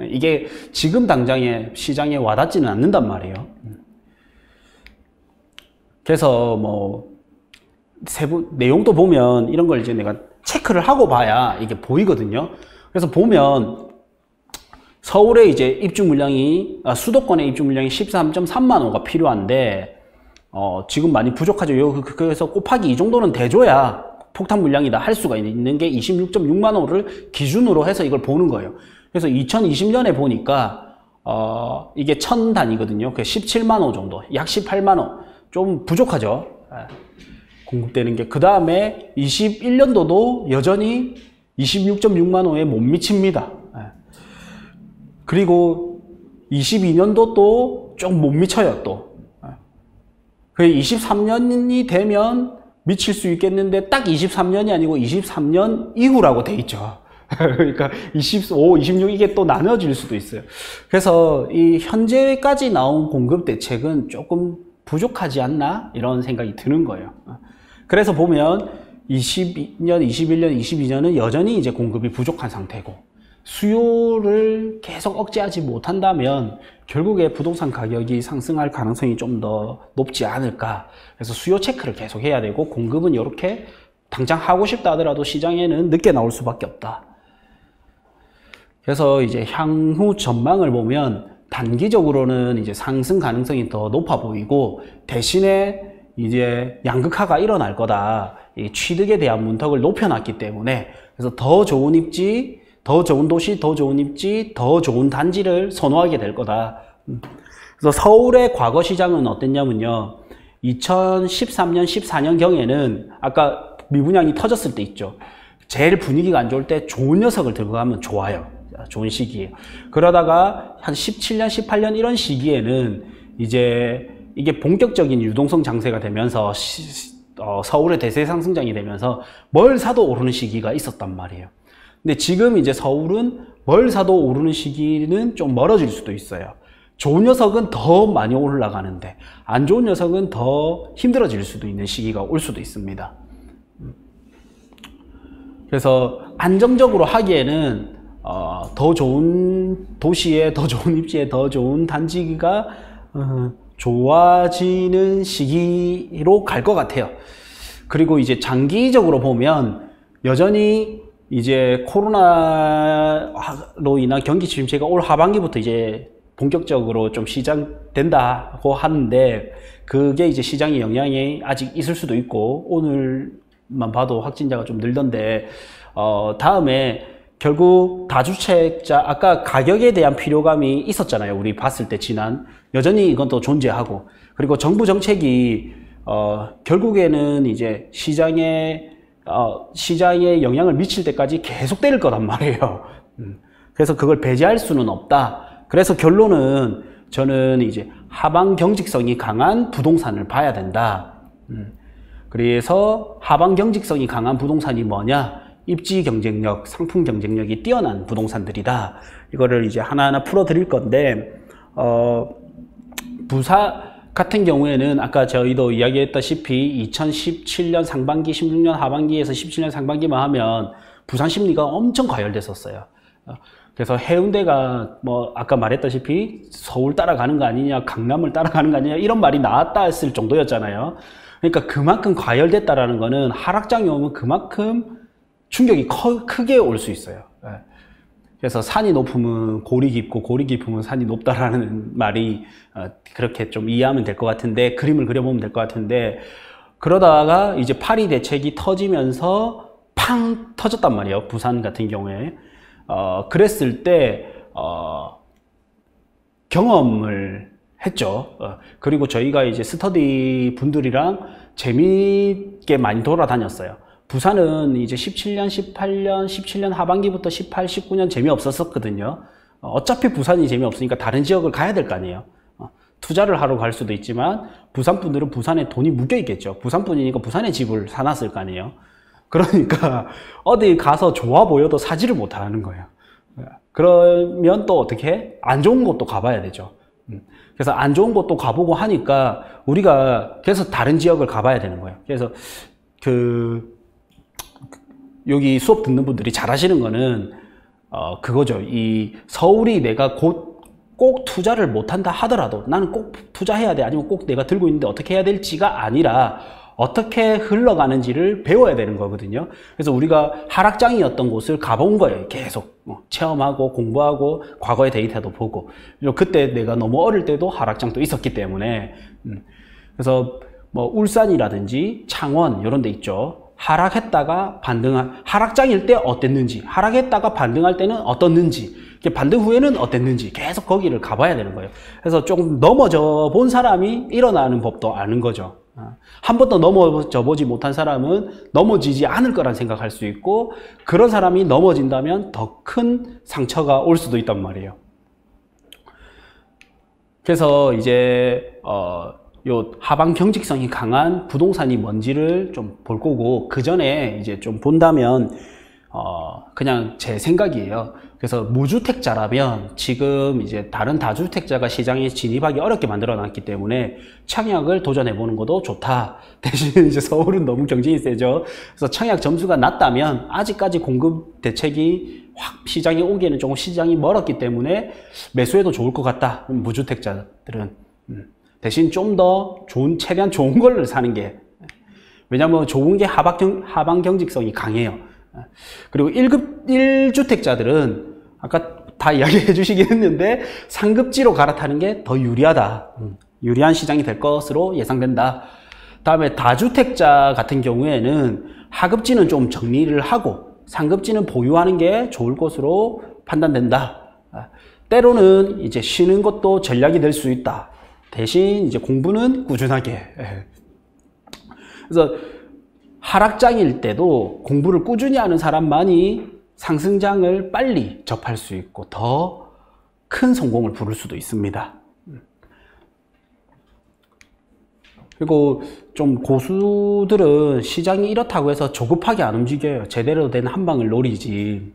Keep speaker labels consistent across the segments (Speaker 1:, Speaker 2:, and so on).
Speaker 1: 이게 지금 당장에 시장에 와닿지는 않는단 말이에요. 그래서 뭐 세부 내용도 보면 이런 걸 이제 내가 체크를 하고 봐야 이게 보이거든요. 그래서 보면 서울의 이제 입주 물량이 수도권의 입주 물량이 13.3만 호가 필요한데 지금 많이 부족하죠. 그래서 곱하기 이 정도는 돼줘야 폭탄 물량이다 할 수가 있는 게 26.6만 호를 기준으로 해서 이걸 보는 거예요. 그래서 2020년에 보니까 이게 1000 단위거든요. 그 17만 호 정도, 약 18만 호 좀 부족하죠. 공급되는 게. 그 다음에 21년도도 여전히 26.6만 호에 못 미칩니다. 그리고 22년도 또 좀 못 미쳐요, 또. 그 23년이 되면 미칠 수 있겠는데 딱 23년이 아니고 23년 이후라고 돼 있죠. 그러니까 25, 26 이게 또 나눠질 수도 있어요. 그래서 이 현재까지 나온 공급 대책은 조금 부족하지 않나? 이런 생각이 드는 거예요. 그래서 보면 22년, 21년, 22년은 여전히 이제 공급이 부족한 상태고 수요를 계속 억제하지 못한다면 결국에 부동산 가격이 상승할 가능성이 좀 더 높지 않을까. 그래서 수요 체크를 계속 해야 되고 공급은 이렇게 당장 하고 싶다 하더라도 시장에는 늦게 나올 수밖에 없다. 그래서 이제 향후 전망을 보면 단기적으로는 이제 상승 가능성이 더 높아 보이고 대신에 이제 양극화가 일어날 거다. 이 취득에 대한 문턱을 높여놨기 때문에 그래서 더 좋은 입지, 더 좋은 도시, 더 좋은 입지, 더 좋은 단지를 선호하게 될 거다. 그래서 서울의 과거 시장은 어땠냐면요. 2013년, 14년 경에는 아까 미분양이 터졌을 때 있죠. 제일 분위기가 안 좋을 때 좋은 녀석을 들고 가면 좋아요. 좋은 시기예요. 그러다가 한 17년, 18년 이런 시기에는 이제 이게 본격적인 유동성 장세가 되면서 서울의 대세 상승장이 되면서 뭘 사도 오르는 시기가 있었단 말이에요. 근데 지금 이제 서울은 뭘 사도 오르는 시기는 좀 멀어질 수도 있어요. 좋은 녀석은 더 많이 올라가는데 안 좋은 녀석은 더 힘들어질 수도 있는 시기가 올 수도 있습니다. 그래서 안정적으로 하기에는 더 좋은 도시에, 더 좋은 입지에, 더 좋은 단지가 좋아지는 시기로 갈 것 같아요. 그리고 이제 장기적으로 보면 여전히 이제 코로나로 인한 경기 침체가 올 하반기부터 이제 본격적으로 좀 시작된다고 하는데 그게 이제 시장에 영향이 아직 있을 수도 있고 오늘만 봐도 확진자가 좀 늘던데 다음에 결국 다주택자 아까 가격에 대한 피로감이 있었잖아요. 우리 봤을 때 여전히 이건 또 존재하고 그리고 정부 정책이 결국에는 이제 시장에 영향을 미칠 때까지 계속 때릴 거란 말이에요. 그래서 그걸 배제할 수는 없다. 그래서 결론은 저는 이제 하방 경직성이 강한 부동산을 봐야 된다. 그래서 하방 경직성이 강한 부동산이 뭐냐? 입지 경쟁력, 상품 경쟁력이 뛰어난 부동산들이다. 이거를 이제 하나하나 풀어 드릴 건데, 부사 같은 경우에는 아까 저희도 이야기했다시피 2017년 상반기, 16년 하반기에서 17년 상반기만 하면 부산 심리가 엄청 과열됐었어요. 그래서 해운대가 뭐 아까 말했다시피 서울 따라가는 거 아니냐, 강남을 따라가는 거 아니냐 이런 말이 나왔다 했을 정도였잖아요. 그러니까 그만큼 과열됐다라는 거는 하락장이 오면 그만큼 충격이 크게 올 수 있어요. 그래서 산이 높으면 골이 깊고 골이 깊으면 산이 높다라는 말이 그렇게 좀 이해하면 될 것 같은데 그림을 그려보면 될 것 같은데 그러다가 이제 파리 대책이 터지면서 팡 터졌단 말이에요. 부산 같은 경우에 그랬을 때 경험을 했죠. 그리고 저희가 이제 스터디 분들이랑 재미있게 많이 돌아다녔어요. 부산은 이제 17년, 18년, 17년 하반기부터 18, 19년 재미없었거든요. 어차피 부산이 재미없으니까 다른 지역을 가야 될 거 아니에요. 투자를 하러 갈 수도 있지만 부산 분들은 부산에 돈이 묶여 있겠죠. 부산 분이니까 부산에 집을 사놨을 거 아니에요. 그러니까 어디 가서 좋아 보여도 사지를 못하는 거예요. 그러면 또 어떻게 해? 안 좋은 곳도 가봐야 되죠. 그래서 안 좋은 곳도 가보고 하니까 우리가 그래서 다른 지역을 가봐야 되는 거예요. 그래서 여기 수업 듣는 분들이 잘 아시는 거는 그거죠. 이 서울이 내가 꼭 투자를 못한다 하더라도 나는 꼭 투자해야 돼, 아니면 꼭 내가 들고 있는데 어떻게 해야 될지가 아니라 어떻게 흘러가는지를 배워야 되는 거거든요. 그래서 우리가 하락장이었던 곳을 가본 거예요. 계속 체험하고 공부하고 과거의 데이터도 보고. 그때 내가 너무 어릴 때도 하락장도 있었기 때문에 그래서 뭐 울산이라든지 창원 이런 데 있죠. 하락했다가 하락장일 때 어땠는지, 하락했다가 반등할 때는 어떻는지, 반등 후에는 어땠는지 계속 거기를 가봐야 되는 거예요. 그래서 조금 넘어져 본 사람이 일어나는 법도 아는 거죠. 한 번도 넘어져 보지 못한 사람은 넘어지지 않을 거란 생각할 수 있고, 그런 사람이 넘어진다면 더 큰 상처가 올 수도 있단 말이에요. 그래서 이제 요 하방 경직성이 강한 부동산이 뭔지를 좀 볼 거고, 그 전에 이제 좀 본다면 그냥 제 생각이에요. 그래서 무주택자라면 지금 이제 다른 다주택자가 시장에 진입하기 어렵게 만들어 놨기 때문에 청약을 도전해 보는 것도 좋다. 대신 이제 서울은 너무 경쟁이 세죠. 그래서 청약 점수가 낮다면 아직까지 공급 대책이 확 시장에 오기에는 조금 시장이 멀었기 때문에 매수해도 좋을 것 같다. 무주택자들은 대신 좀 더 최대한 좋은 걸 사는 게, 왜냐면 좋은 게 하방 경직성이 강해요. 그리고 1주택자들은 아까 다 이야기해 주시긴 했는데 상급지로 갈아타는 게 더 유리하다. 유리한 시장이 될 것으로 예상된다. 다음에 다주택자 같은 경우에는 하급지는 좀 정리를 하고 상급지는 보유하는 게 좋을 것으로 판단된다. 때로는 이제 쉬는 것도 전략이 될 수 있다. 대신 이제 공부는 꾸준하게. 그래서 하락장일 때도 공부를 꾸준히 하는 사람만이 상승장을 빨리 접할 수 있고 더 큰 성공을 부를 수도 있습니다. 그리고 좀 고수들은 시장이 이렇다고 해서 조급하게 안 움직여요. 제대로 된 한 방을 노리지.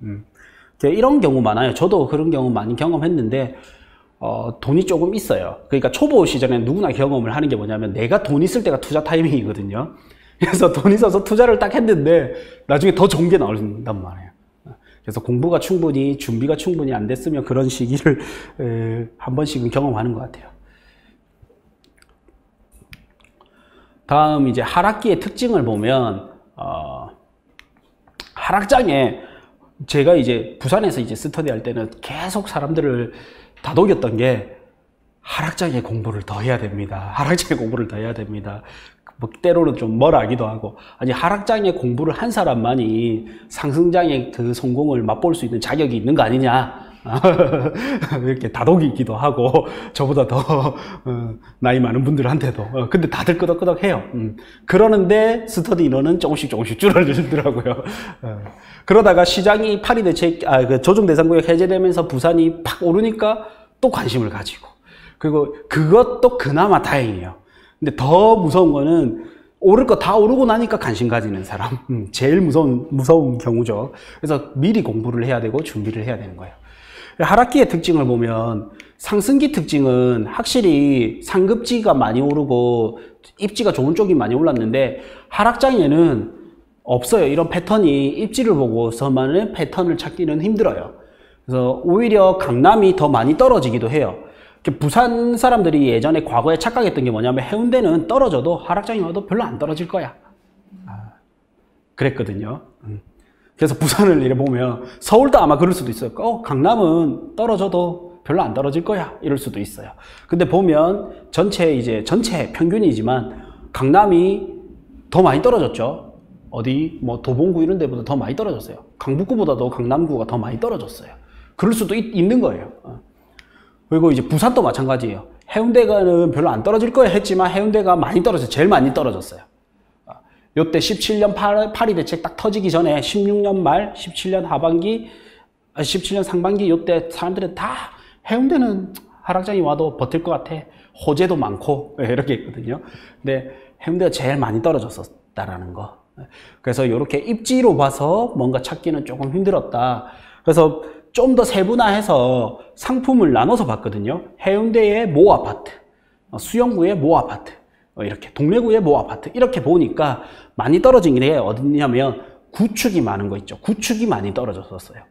Speaker 1: 이런 경우 많아요. 저도 그런 경우 많이 경험했는데 돈이 조금 있어요. 그러니까 초보 시절에 누구나 경험을 하는 게 뭐냐면 내가 돈 있을 때가 투자 타이밍이거든요. 그래서 돈 있어서 투자를 딱 했는데 나중에 더 좋은 게 나온단 말이에요. 그래서 공부가 충분히, 준비가 충분히 안 됐으면 그런 시기를 한 번씩은 경험하는 것 같아요. 다음 이제 하락기의 특징을 보면 하락장에 제가 이제 부산에서 이제 스터디 할 때는 계속 사람들을 다독였던 게 하락장에 공부를 더 해야 됩니다. 하락장에 공부를 더 해야 됩니다. 뭐 때로는 좀 뭐라기도 하고, 아니 하락장에 공부를 한 사람만이 상승장의 그 성공을 맛볼 수 있는 자격이 있는 거 아니냐 이렇게 다독이기도 하고, 저보다 더 나이 많은 분들한테도. 근데 다들 끄덕끄덕 해요. 그러는데 스터디 인원은 조금씩 줄어들더라고요. 그러다가 시장이 파리 대책, 그 조정대상구역 해제되면서 부산이 팍 오르니까 또 관심을 가지고, 그리고 그것도 그나마 다행이에요. 근데 더 무서운 거는 오를 거 다 오르고 나니까 관심 가지는 사람. 제일 무서운 경우죠. 그래서 미리 공부를 해야 되고 준비를 해야 되는 거예요. 하락기의 특징을 보면 상승기 특징은 확실히 상급지가 많이 오르고 입지가 좋은 쪽이 많이 올랐는데, 하락장에는 없어요. 이런 패턴이 입지를 보고서만은 패턴을 찾기는 힘들어요. 그래서 오히려 강남이 더 많이 떨어지기도 해요. 부산 사람들이 예전에 과거에 착각했던 게 뭐냐면 해운대는 떨어져도 하락장이 와도 별로 안 떨어질 거야. 그랬거든요. 그래서 부산을 이래 보면 서울도 아마 그럴 수도 있어요. 강남은 떨어져도 별로 안 떨어질 거야. 이럴 수도 있어요. 근데 보면 전체 평균이지만 강남이 더 많이 떨어졌죠. 어디 뭐 도봉구 이런 데보다 더 많이 떨어졌어요. 강북구보다도 강남구가 더 많이 떨어졌어요. 그럴 수도 있는 거예요. 그리고 이제 부산도 마찬가지예요. 해운대가는 별로 안 떨어질 거야 했지만 해운대가 많이 떨어졌어요. 제일 많이 떨어졌어요. 요때 17년 파리 대책 딱 터지기 전에 16년 말, 17년 하반기, 17년 상반기 요때 사람들은 다 해운대는 하락장이 와도 버틸 것 같아. 호재도 많고 이렇게 했거든요. 근데 해운대가 제일 많이 떨어졌었다라는 거. 그래서 이렇게 입지로 봐서 뭔가 찾기는 조금 힘들었다. 그래서 좀 더 세분화해서 상품을 나눠서 봤거든요. 해운대의 모 아파트, 수영구의 모 아파트, 이렇게 동래구의 모 아파트 이렇게 보니까 많이 떨어진 게 어디냐면 구축이 많은 거 있죠. 구축이 많이 떨어졌었어요.